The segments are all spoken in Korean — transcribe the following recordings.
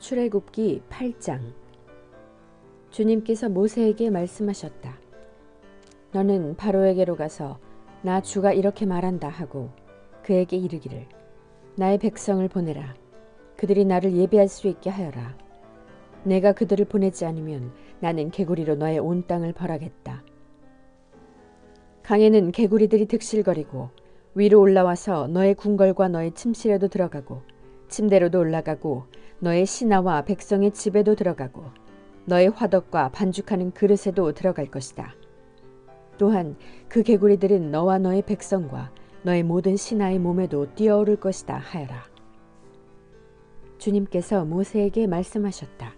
출애굽기 8장. 주님께서 모세에게 말씀하셨다. 너는 바로에게로 가서 나 주가 이렇게 말한다 하고 그에게 이르기를 나의 백성을 보내라. 그들이 나를 예배할 수 있게 하여라. 내가 그들을 보내지 않으면 나는 개구리로 너의 온 땅을 벌하겠다. 강에는 개구리들이 득실거리고 위로 올라와서 너의 궁궐과 너의 침실에도 들어가고 침대로도 올라가고 너의 신하와 백성의 집에도 들어가고 너의 화덕과 반죽하는 그릇에도 들어갈 것이다. 또한 그 개구리들은 너와 너의 백성과 너의 모든 신하의 몸에도 뛰어오를 것이다 하여라. 주님께서 모세에게 말씀하셨다.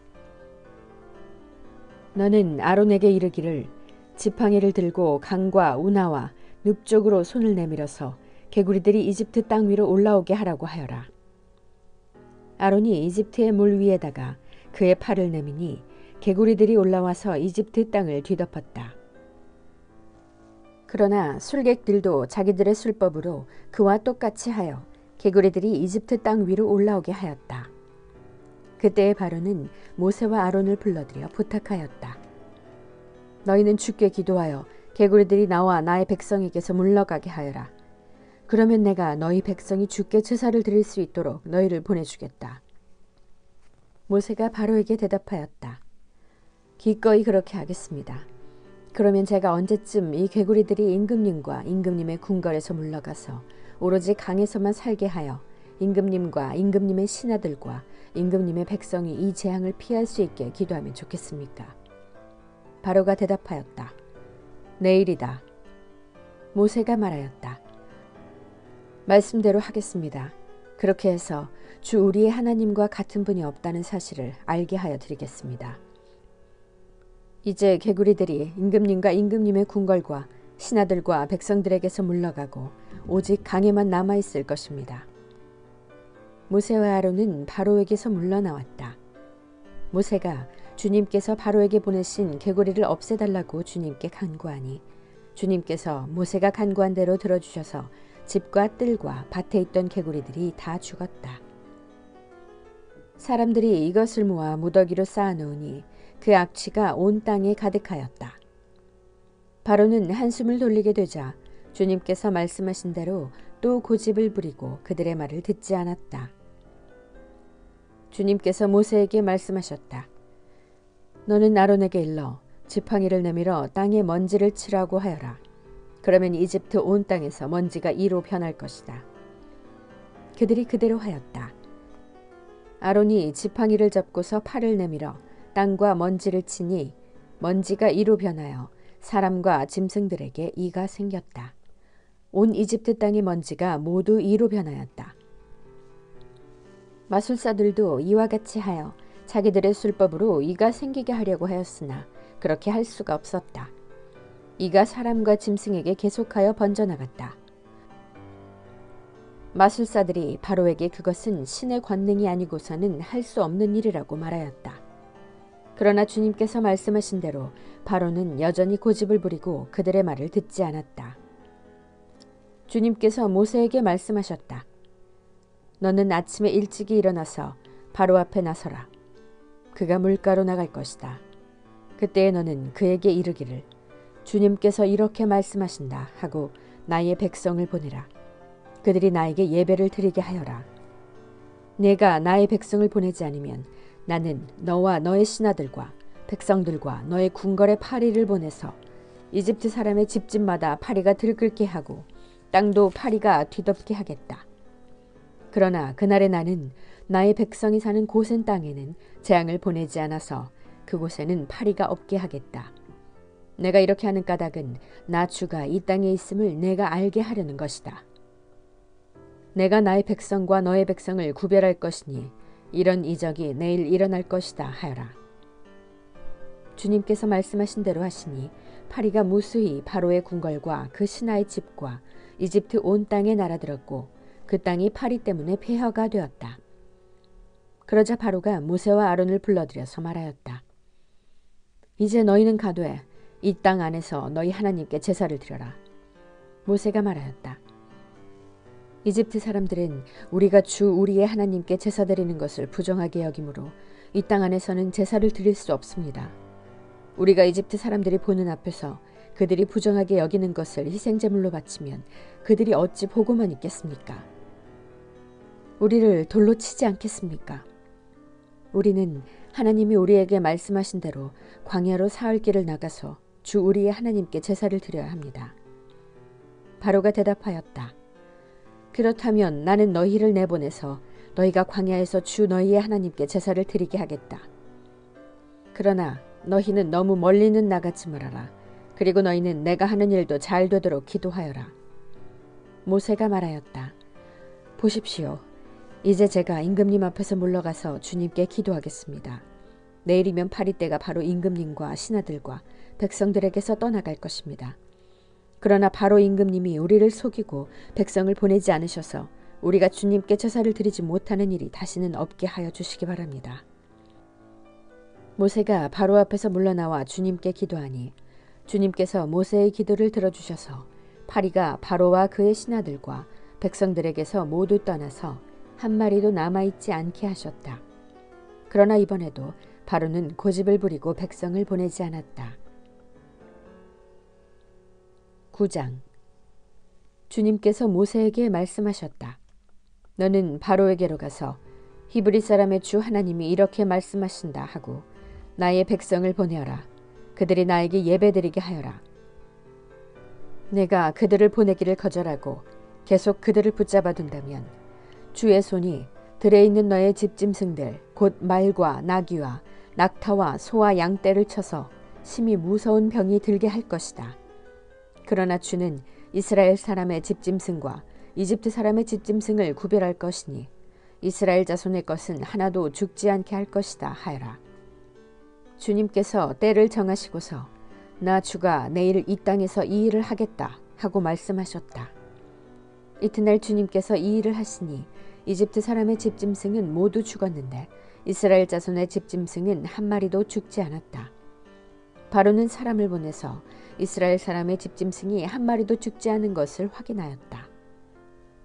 너는 아론에게 이르기를 지팡이를 들고 강과 운하와 늪 쪽으로 손을 내밀어서 개구리들이 이집트 땅 위로 올라오게 하라고 하여라. 아론이 이집트의 물 위에다가 그의 팔을 내미니 개구리들이 올라와서 이집트 땅을 뒤덮었다. 그러나 술객들도 자기들의 술법으로 그와 똑같이 하여 개구리들이 이집트 땅 위로 올라오게 하였다. 그때에 바로는 모세와 아론을 불러들여 부탁하였다. 너희는 주께 기도하여 개구리들이 나와 나의 백성에게서 물러가게 하여라. 그러면 내가 너희 백성이 주께 제사를 드릴 수 있도록 너희를 보내주겠다. 모세가 바로에게 대답하였다. 기꺼이 그렇게 하겠습니다. 그러면 제가 언제쯤 이 개구리들이 임금님과 임금님의 궁궐에서 물러가서 오로지 강에서만 살게 하여 임금님과 임금님의 신하들과 임금님의 백성이 이 재앙을 피할 수 있게 기도하면 좋겠습니까? 바로가 대답하였다. 내일이다. 모세가 말하였다. 말씀대로 하겠습니다. 그렇게 해서 주 우리의 하나님과 같은 분이 없다는 사실을 알게 하여 드리겠습니다. 이제 개구리들이 임금님과 임금님의 궁궐과 신하들과 백성들에게서 물러가고 오직 강에만 남아있을 것입니다. 모세와 아론은 바로에게서 물러나왔다. 모세가 주님께서 바로에게 보내신 개구리를 없애달라고 주님께 간구하니 주님께서 모세가 간구한 대로 들어주셔서 집과 뜰과 밭에 있던 개구리들이 다 죽었다. 사람들이 이것을 모아 무더기로 쌓아놓으니 그 악취가 온 땅에 가득하였다. 바로는 한숨을 돌리게 되자 주님께서 말씀하신 대로 또 고집을 부리고 그들의 말을 듣지 않았다. 주님께서 모세에게 말씀하셨다. 너는 아론에게 일러 지팡이를 내밀어 땅에 먼지를 치라고 하여라. 그러면 이집트 온 땅에서 먼지가 이로 변할 것이다. 그들이 그대로 하였다. 아론이 지팡이를 잡고서 팔을 내밀어 땅과 먼지를 치니 먼지가 이로 변하여 사람과 짐승들에게 이가 생겼다. 온 이집트 땅의 먼지가 모두 이로 변하였다. 마술사들도 이와 같이 하여 자기들의 술법으로 이가 생기게 하려고 하였으나 그렇게 할 수가 없었다. 이가 사람과 짐승에게 계속하여 번져나갔다. 마술사들이 바로에게 그것은 신의 권능이 아니고서는 할 수 없는 일이라고 말하였다. 그러나 주님께서 말씀하신 대로 바로는 여전히 고집을 부리고 그들의 말을 듣지 않았다. 주님께서 모세에게 말씀하셨다. 너는 아침에 일찍이 일어나서 바로 앞에 나서라. 그가 물가로 나갈 것이다. 그때에 너는 그에게 이르기를 주님께서 이렇게 말씀하신다 하고 나의 백성을 보내라. 그들이 나에게 예배를 드리게 하여라. 내가 나의 백성을 보내지 않으면 나는 너와 너의 신하들과 백성들과 너의 궁궐에 파리를 보내서 이집트 사람의 집집마다 파리가 들끓게 하고 땅도 파리가 뒤덮게 하겠다. 그러나 그날에 나는 나의 백성이 사는 고센 땅에는 재앙을 보내지 않아서 그곳에는 파리가 없게 하겠다. 내가 이렇게 하는 까닭은 나 주가 이 땅에 있음을 내가 알게 하려는 것이다. 내가 나의 백성과 너의 백성을 구별할 것이니 이런 이적이 내일 일어날 것이다 하여라. 주님께서 말씀하신 대로 하시니 파리가 무수히 바로의 궁궐과 그 신하의 집과 이집트 온 땅에 날아들었고 그 땅이 파리 때문에 폐허가 되었다. 그러자 바로가 모세와 아론을 불러들여서 말하였다. 이제 너희는 가되 이 땅 안에서 너희 하나님께 제사를 드려라. 모세가 말하였다. 이집트 사람들은 우리가 주 우리의 하나님께 제사 드리는 것을 부정하게 여기므로 이 땅 안에서는 제사를 드릴 수 없습니다. 우리가 이집트 사람들이 보는 앞에서 그들이 부정하게 여기는 것을 희생제물로 바치면 그들이 어찌 보고만 있겠습니까? 우리를 돌로 치지 않겠습니까? 우리는 하나님이 우리에게 말씀하신 대로 광야로 사흘 길을 나가서 주 우리의 하나님께 제사를 드려야 합니다. 바로가 대답하였다. 그렇다면 나는 너희를 내보내서 너희가 광야에서 주 너희의 하나님께 제사를 드리게 하겠다. 그러나 너희는 너무 멀리는 나가지 말아라. 그리고 너희는 내가 하는 일도 잘 되도록 기도하여라. 모세가 말하였다. 보십시오. 이제 제가 임금님 앞에서 물러가서 주님께 기도하겠습니다. 내일이면 파리떼가 바로 임금님과 신하들과 백성들에게서 떠나갈 것입니다. 그러나 바로 임금님이 우리를 속이고 백성을 보내지 않으셔서 우리가 주님께 제사를 드리지 못하는 일이 다시는 없게 하여 주시기 바랍니다. 모세가 바로 앞에서 물러나와 주님께 기도하니 주님께서 모세의 기도를 들어주셔서 파리가 바로와 그의 신하들과 백성들에게서 모두 떠나서 한 마리도 남아있지 않게 하셨다. 그러나 이번에도 바로는 고집을 부리고 백성을 보내지 않았다. 9장. 주님께서 모세에게 말씀하셨다. 너는 바로에게로 가서 히브리 사람의 주 하나님이 이렇게 말씀하신다 하고 나의 백성을 보내어라. 그들이 나에게 예배드리게 하여라. 내가 그들을 보내기를 거절하고 계속 그들을 붙잡아 둔다면 주의 손이 들에 있는 너의 집짐승들 곧 말과 나귀와 낙타와 소와 양떼를 쳐서 심히 무서운 병이 들게 할 것이다. 그러나 주는 이스라엘 사람의 집짐승과 이집트 사람의 집짐승을 구별할 것이니 이스라엘 자손의 것은 하나도 죽지 않게 할 것이다 하여라. 주님께서 때를 정하시고서 나 주가 내일 이 땅에서 이 일을 하겠다 하고 말씀하셨다. 이튿날 주님께서 이 일을 하시니 이집트 사람의 집짐승은 모두 죽었는데 이스라엘 자손의 집짐승은 한 마리도 죽지 않았다. 바로는 사람을 보내서 이스라엘 사람의 집짐승이 한 마리도 죽지 않은 것을 확인하였다.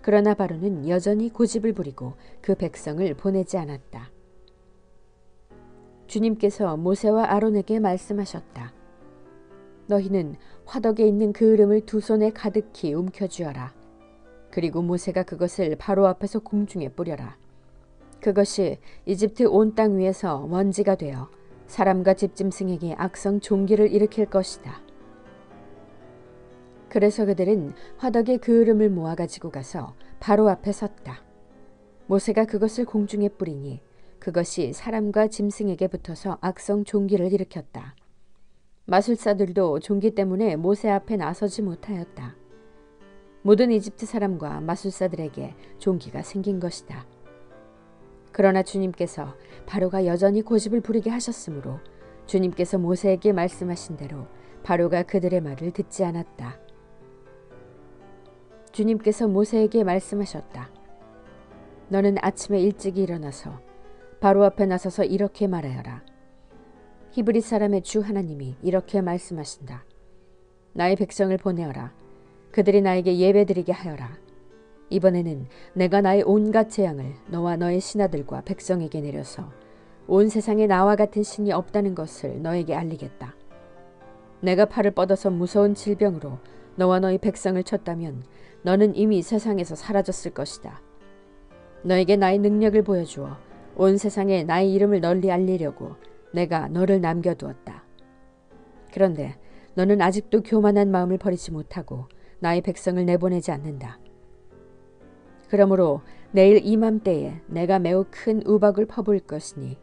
그러나 바로는 여전히 고집을 부리고 그 백성을 보내지 않았다. 주님께서 모세와 아론에게 말씀하셨다. 너희는 화덕에 있는 그 이름을 두 손에 가득히 움켜쥐어라. 그리고 모세가 그것을 바로 앞에서 공중에 뿌려라. 그것이 이집트 온 땅 위에서 먼지가 되어 사람과 집짐승에게 악성 종기를 일으킬 것이다. 그래서 그들은 화덕에 그 이름을 모아 가지고 가서 바로 앞에 섰다. 모세가 그것을 공중에 뿌리니 그것이 사람과 짐승에게 붙어서 악성 종기를 일으켰다. 마술사들도 종기 때문에 모세 앞에 나서지 못하였다. 모든 이집트 사람과 마술사들에게 종기가 생긴 것이다. 그러나 주님께서 바로가 여전히 고집을 부리게 하셨으므로 주님께서 모세에게 말씀하신 대로 바로가 그들의 말을 듣지 않았다. 주님께서 모세에게 말씀하셨다. 너는 아침에 일찍 일어나서 바로 앞에 나서서 이렇게 말하여라. 히브리 사람의 주 하나님이 이렇게 말씀하신다. 나의 백성을 보내어라. 그들이 나에게 예배드리게 하여라. 이번에는 내가 나의 온갖 재앙을 너와 너의 신하들과 백성에게 내려서 온 세상에 나와 같은 신이 없다는 것을 너에게 알리겠다. 내가 팔을 뻗어서 무서운 질병으로 너와 너희 백성을 쳤다면 너는 이미 세상에서 사라졌을 것이다. 너에게 나의 능력을 보여주어 온 세상에 나의 이름을 널리 알리려고 내가 너를 남겨두었다. 그런데 너는 아직도 교만한 마음을 버리지 못하고 나의 백성을 내보내지 않는다. 그러므로 내일 이맘때에 내가 매우 큰 우박을 퍼부을 것이니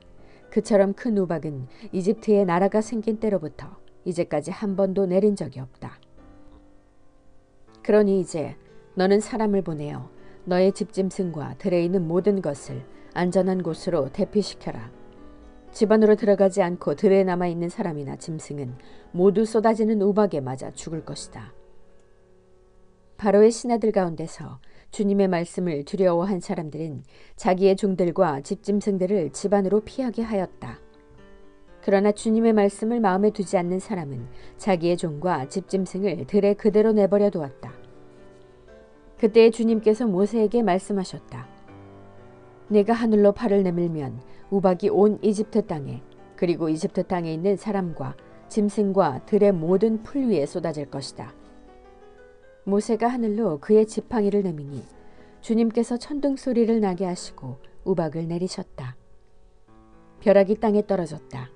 그처럼 큰 우박은 이집트에 나라가 생긴 때로부터 이제까지 한 번도 내린 적이 없다. 그러니 이제 너는 사람을 보내어 너의 집짐승과 들에 있는 모든 것을 안전한 곳으로 대피시켜라. 집 안으로 들어가지 않고 들에 남아있는 사람이나 짐승은 모두 쏟아지는 우박에 맞아 죽을 것이다. 바로의 신하들 가운데서 주님의 말씀을 두려워한 사람들은 자기의 종들과 집짐승들을 집 안으로 피하게 하였다. 그러나 주님의 말씀을 마음에 두지 않는 사람은 자기의 종과 집짐승을 들에 그대로 내버려 두었다. 그때 주님께서 모세에게 말씀하셨다. 내가 하늘로 팔을 내밀면 우박이 온 이집트 땅에 그리고 이집트 땅에 있는 사람과 짐승과 들의 모든 풀 위에 쏟아질 것이다. 모세가 하늘로 그의 지팡이를 내미니 주님께서 천둥 소리를 나게 하시고 우박을 내리셨다. 벼락이 땅에 떨어졌다.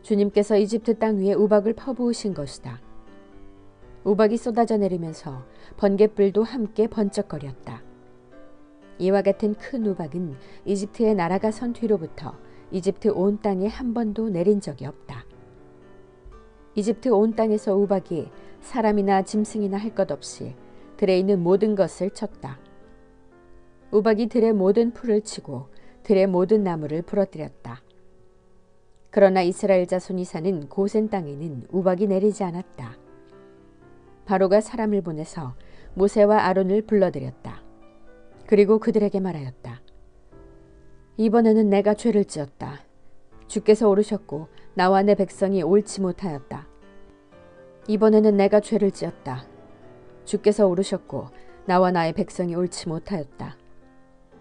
주님께서 이집트 땅 위에 우박을 퍼부으신 것이다. 우박이 쏟아져 내리면서 번갯불도 함께 번쩍거렸다. 이와 같은 큰 우박은 이집트의 나라가 선 뒤로부터 이집트 온 땅에 한 번도 내린 적이 없다. 이집트 온 땅에서 우박이 사람이나 짐승이나 할 것 없이 들에 있는 모든 것을 쳤다. 우박이 들의 모든 풀을 치고 들의 모든 나무를 부러뜨렸다. 그러나 이스라엘 자손이 사는 고센 땅에는 우박이 내리지 않았다. 바로가 사람을 보내서 모세와 아론을 불러들였다. 그리고 그들에게 말하였다. 이번에는 내가 죄를 지었다. 주께서 오르셨고 나와 내 백성이 옳지 못하였다. 이번에는 내가 죄를 지었다. 주께서 오르셨고 나와 나의 백성이 옳지 못하였다.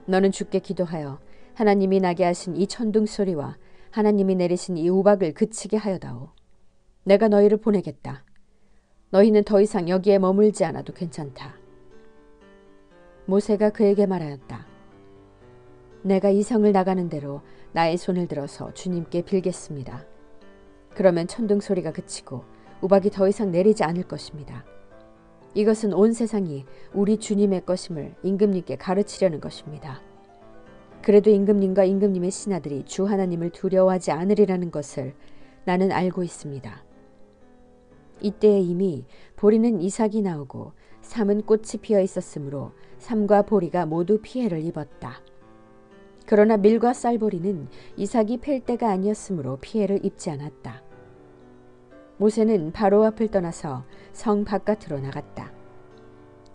너는 주께 기도하여 하나님이 나게 하신 이 천둥 소리와 하나님이 내리신 이 우박을 그치게 하여다오. 내가 너희를 보내겠다. 너희는 더 이상 여기에 머물지 않아도 괜찮다. 모세가 그에게 말하였다. 내가 이 성을 나가는 대로 나의 손을 들어서 주님께 빌겠습니다. 그러면 천둥 소리가 그치고 우박이 더 이상 내리지 않을 것입니다. 이것은 온 세상이 우리 주님의 것임을 임금님께 가르치려는 것입니다. 그래도 임금님과 임금님의 신하들이 주 하나님을 두려워하지 않으리라는 것을 나는 알고 있습니다. 이때에 이미 보리는 이삭이 나오고 삼은 꽃이 피어 있었으므로 삼과 보리가 모두 피해를 입었다. 그러나 밀과 쌀보리는 이삭이 팰 때가 아니었으므로 피해를 입지 않았다. 모세는 바로 앞을 떠나서 성 바깥으로 나갔다.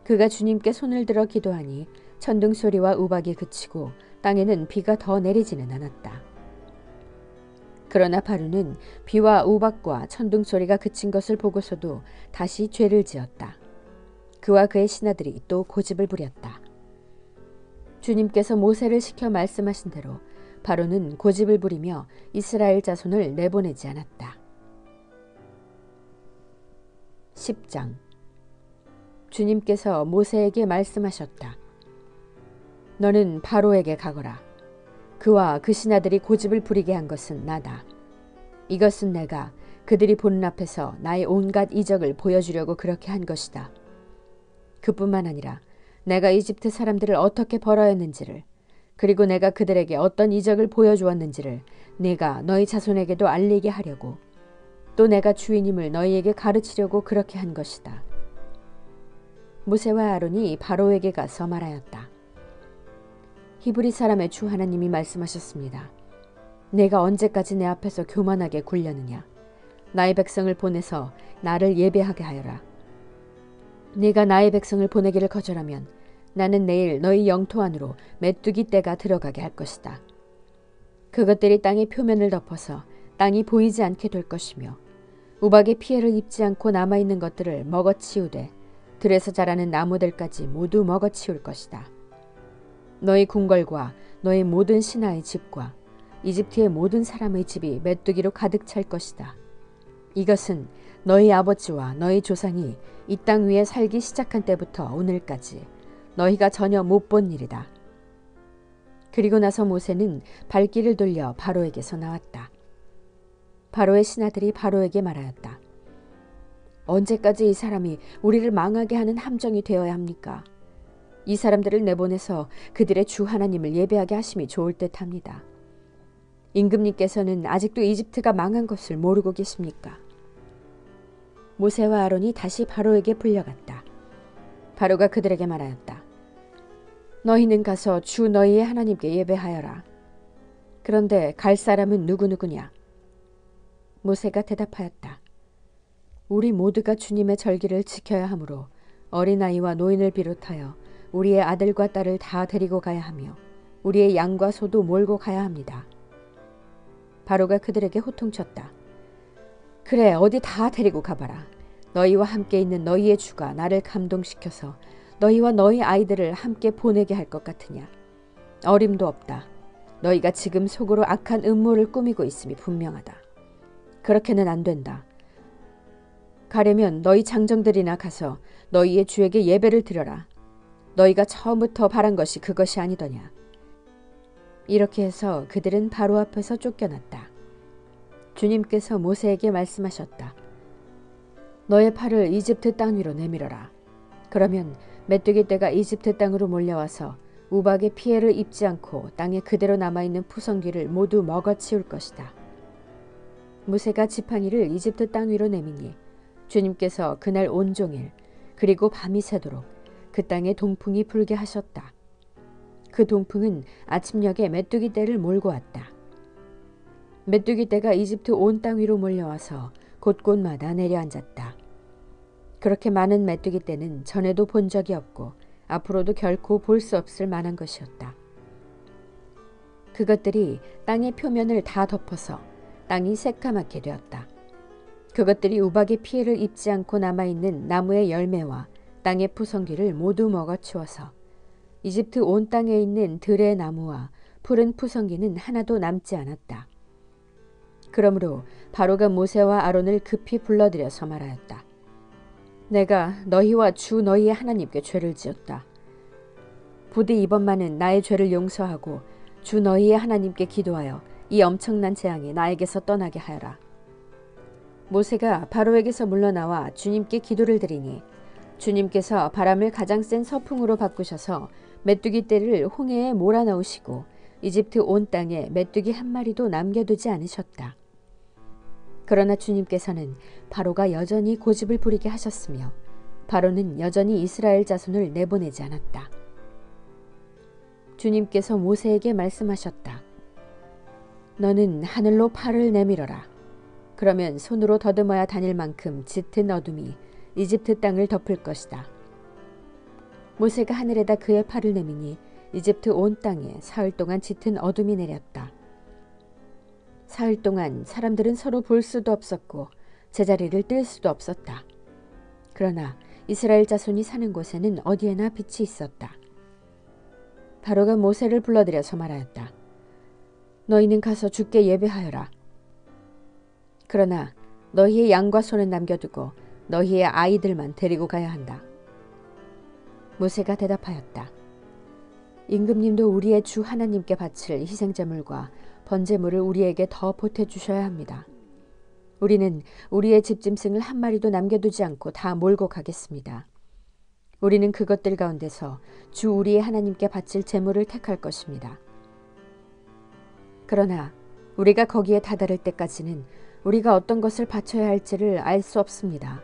그가 주님께 손을 들어 기도하니 천둥 소리와 우박이 그치고 땅에는 비가 더 내리지는 않았다. 그러나 바로는 비와 우박과 천둥 소리가 그친 것을 보고서도 다시 죄를 지었다. 그와 그의 신하들이 또 고집을 부렸다. 주님께서 모세를 시켜 말씀하신 대로 바로는 고집을 부리며 이스라엘 자손을 내보내지 않았다. 10장. 주님께서 모세에게 말씀하셨다. 너는 바로에게 가거라. 그와 그 신하들이 고집을 부리게 한 것은 나다. 이것은 내가 그들이 보는 앞에서 나의 온갖 이적을 보여주려고 그렇게 한 것이다. 그뿐만 아니라 내가 이집트 사람들을 어떻게 벌하였는지를 그리고 내가 그들에게 어떤 이적을 보여주었는지를 네가 너희 자손에게도 알리게 하려고 또 내가 주인임을 너희에게 가르치려고 그렇게 한 것이다. 모세와 아론이 바로에게 가서 말하였다. 히브리 사람의 주 하나님이 말씀하셨습니다. 내가 언제까지 내 앞에서 교만하게 굴려느냐. 나의 백성을 보내서 나를 예배하게 하여라. 네가 나의 백성을 보내기를 거절하면 나는 내일 너희 영토 안으로 메뚜기 떼가 들어가게 할 것이다. 그것들이 땅의 표면을 덮어서 땅이 보이지 않게 될 것이며 우박의 피해를 입지 않고 남아있는 것들을 먹어치우되 들에서 자라는 나무들까지 모두 먹어치울 것이다. 너희 궁궐과 너희 모든 신하의 집과 이집트의 모든 사람의 집이 메뚜기로 가득 찰 것이다. 이것은 너희 아버지와 너희 조상이 이 땅 위에 살기 시작한 때부터 오늘까지 너희가 전혀 못 본 일이다. 그리고 나서 모세는 발길을 돌려 바로에게서 나왔다. 바로의 신하들이 바로에게 말하였다. 언제까지 이 사람이 우리를 망하게 하는 함정이 되어야 합니까? 이 사람들을 내보내서 그들의 주 하나님을 예배하게 하심이 좋을 듯합니다. 임금님께서는 아직도 이집트가 망한 것을 모르고 계십니까? 모세와 아론이 다시 바로에게 불려갔다. 바로가 그들에게 말하였다. 너희는 가서 주 너희의 하나님께 예배하여라. 그런데 갈 사람은 누구누구냐? 모세가 대답하였다. 우리 모두가 주님의 절기를 지켜야 하므로 어린아이와 노인을 비롯하여 우리의 아들과 딸을 다 데리고 가야 하며 우리의 양과 소도 몰고 가야 합니다. 바로가 그들에게 호통쳤다. 그래, 어디 다 데리고 가봐라. 너희와 함께 있는 너희의 주가 나를 감동시켜서 너희와 너희 아이들을 함께 보내게 할 것 같으냐. 어림도 없다. 너희가 지금 속으로 악한 음모를 꾸미고 있음이 분명하다. 그렇게는 안 된다. 가려면 너희 장정들이나 가서 너희의 주에게 예배를 드려라. 너희가 처음부터 바란 것이 그것이 아니더냐. 이렇게 해서 그들은 바로 앞에서 쫓겨났다. 주님께서 모세에게 말씀하셨다. 너의 팔을 이집트 땅 위로 내밀어라. 그러면 메뚜기 떼가 이집트 땅으로 몰려와서 우박의 피해를 입지 않고 땅에 그대로 남아있는 푸성귀를 모두 먹어치울 것이다. 모세가 지팡이를 이집트 땅 위로 내미니 주님께서 그날 온종일 그리고 밤이 새도록 그 땅에 동풍이 불게 하셨다. 그 동풍은 아침녘에 메뚜기 떼를 몰고 왔다. 메뚜기 떼가 이집트 온 땅 위로 몰려와서 곳곳마다 내려앉았다. 그렇게 많은 메뚜기 떼는 전에도 본 적이 없고 앞으로도 결코 볼 수 없을 만한 것이었다. 그것들이 땅의 표면을 다 덮어서 땅이 새까맣게 되었다. 그것들이 우박의 피해를 입지 않고 남아있는 나무의 열매와 땅의 푸성귀를 모두 먹어치워서 이집트 온 땅에 있는 들의 나무와 푸른 푸성귀는 하나도 남지 않았다. 그러므로 바로가 모세와 아론을 급히 불러들여서 말하였다. 내가 너희와 주 너희의 하나님께 죄를 지었다. 부디 이번만은 나의 죄를 용서하고 주 너희의 하나님께 기도하여 이 엄청난 재앙이 나에게서 떠나게 하여라. 모세가 바로에게서 물러나와 주님께 기도를 드리니 주님께서 바람을 가장 센 서풍으로 바꾸셔서 메뚜기 떼를 홍해에 몰아넣으시고 이집트 온 땅에 메뚜기 한 마리도 남겨두지 않으셨다. 그러나 주님께서는 바로가 여전히 고집을 부리게 하셨으며 바로는 여전히 이스라엘 자손을 내보내지 않았다. 주님께서 모세에게 말씀하셨다. 너는 하늘로 팔을 내밀어라. 그러면 손으로 더듬어야 다닐 만큼 짙은 어둠이 이집트 땅을 덮을 것이다. 모세가 하늘에다 그의 팔을 내미니 이집트 온 땅에 사흘 동안 짙은 어둠이 내렸다. 사흘 동안 사람들은 서로 볼 수도 없었고 제자리를 뜰 수도 없었다. 그러나 이스라엘 자손이 사는 곳에는 어디에나 빛이 있었다. 바로가 모세를 불러들여서 말하였다. 너희는 가서 주께 예배하여라. 그러나 너희의 양과 소는 남겨두고 너희의 아이들만 데리고 가야 한다. 모세가 대답하였다. 임금님도 우리의 주 하나님께 바칠 희생제물과 번제물을 우리에게 더 보태주셔야 합니다. 우리는 우리의 집짐승을 한 마리도 남겨두지 않고 다 몰고 가겠습니다. 우리는 그것들 가운데서 주 우리의 하나님께 바칠 제물을 택할 것입니다. 그러나 우리가 거기에 다다를 때까지는 우리가 어떤 것을 바쳐야 할지를 알 수 없습니다.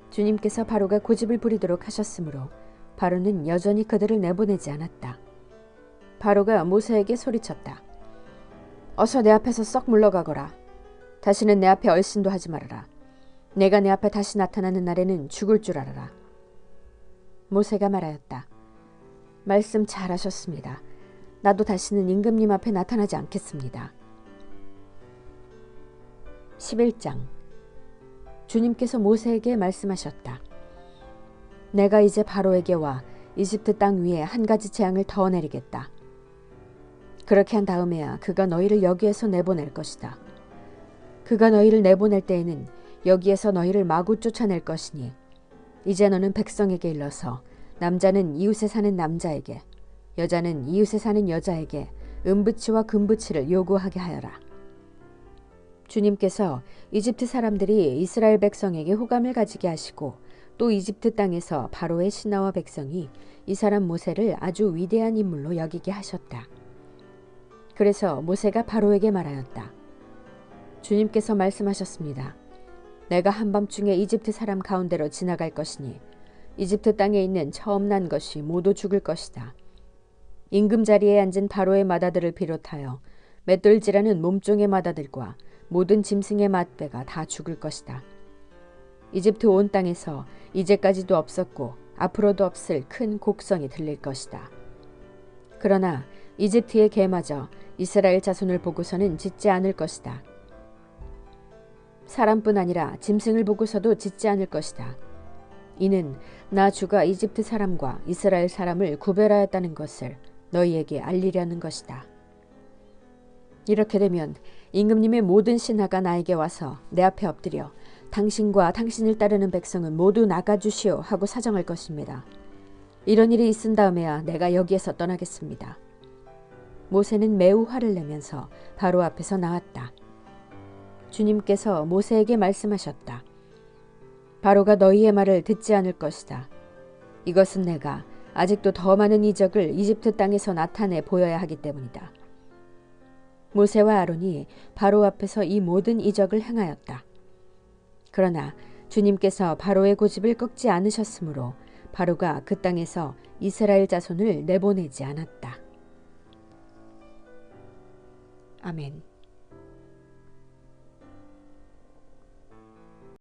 주님께서 바로가 고집을 부리도록 하셨으므로 바로는 여전히 그들을 내보내지 않았다. 바로가 모세에게 소리쳤다. 어서 내 앞에서 썩 물러가거라. 다시는 내 앞에 얼씬도 하지 말아라. 내가 내 앞에 다시 나타나는 날에는 죽을 줄 알아라. 모세가 말하였다. 말씀 잘하셨습니다. 나도 다시는 임금님 앞에 나타나지 않겠습니다. 11장. 주님께서 모세에게 말씀하셨다. 내가 이제 바로에게 와 이집트 땅 위에 한 가지 재앙을 더 내리겠다. 그렇게 한 다음에야 그가 너희를 여기에서 내보낼 것이다. 그가 너희를 내보낼 때에는 여기에서 너희를 마구 쫓아낼 것이니 이제 너는 백성에게 일러서 남자는 이웃에 사는 남자에게 여자는 이웃에 사는 여자에게 은부치와 금부치를 요구하게 하여라. 주님께서 이집트 사람들이 이스라엘 백성에게 호감을 가지게 하시고 또 이집트 땅에서 바로의 신하와 백성이 이 사람 모세를 아주 위대한 인물로 여기게 하셨다. 그래서 모세가 바로에게 말하였다. 주님께서 말씀하셨습니다. 내가 한밤중에 이집트 사람 가운데로 지나갈 것이니 이집트 땅에 있는 처음 난 것이 모두 죽을 것이다. 임금 자리에 앉은 바로의 마다들을 비롯하여 맷돌질하는 몸종의 마다들과 모든 짐승의 맏배가 다 죽을 것이다. 이집트 온 땅에서 이제까지도 없었고 앞으로도 없을 큰 곡성이 들릴 것이다. 그러나 이집트의 개마저 이스라엘 자손을 보고서는 짖지 않을 것이다. 사람뿐 아니라 짐승을 보고서도 짖지 않을 것이다. 이는 나 주가 이집트 사람과 이스라엘 사람을 구별하였다는 것을 너희에게 알리려는 것이다. 이렇게 되면 임금님의 모든 신하가 나에게 와서 내 앞에 엎드려 당신과 당신을 따르는 백성은 모두 나가주시오 하고 사정할 것입니다. 이런 일이 있은 다음에야 내가 여기에서 떠나겠습니다. 모세는 매우 화를 내면서 바로 앞에서 나왔다. 주님께서 모세에게 말씀하셨다. 바로가 너희의 말을 듣지 않을 것이다. 이것은 내가 아직도 더 많은 이적을 이집트 땅에서 나타내 보여야 하기 때문이다. 모세와 아론이 바로 앞에서 이 모든 이적을 행하였다. 그러나 주님께서 바로의 고집을 꺾지 않으셨으므로 바로가 그 땅에서 이스라엘 자손을 내보내지 않았다. 아멘.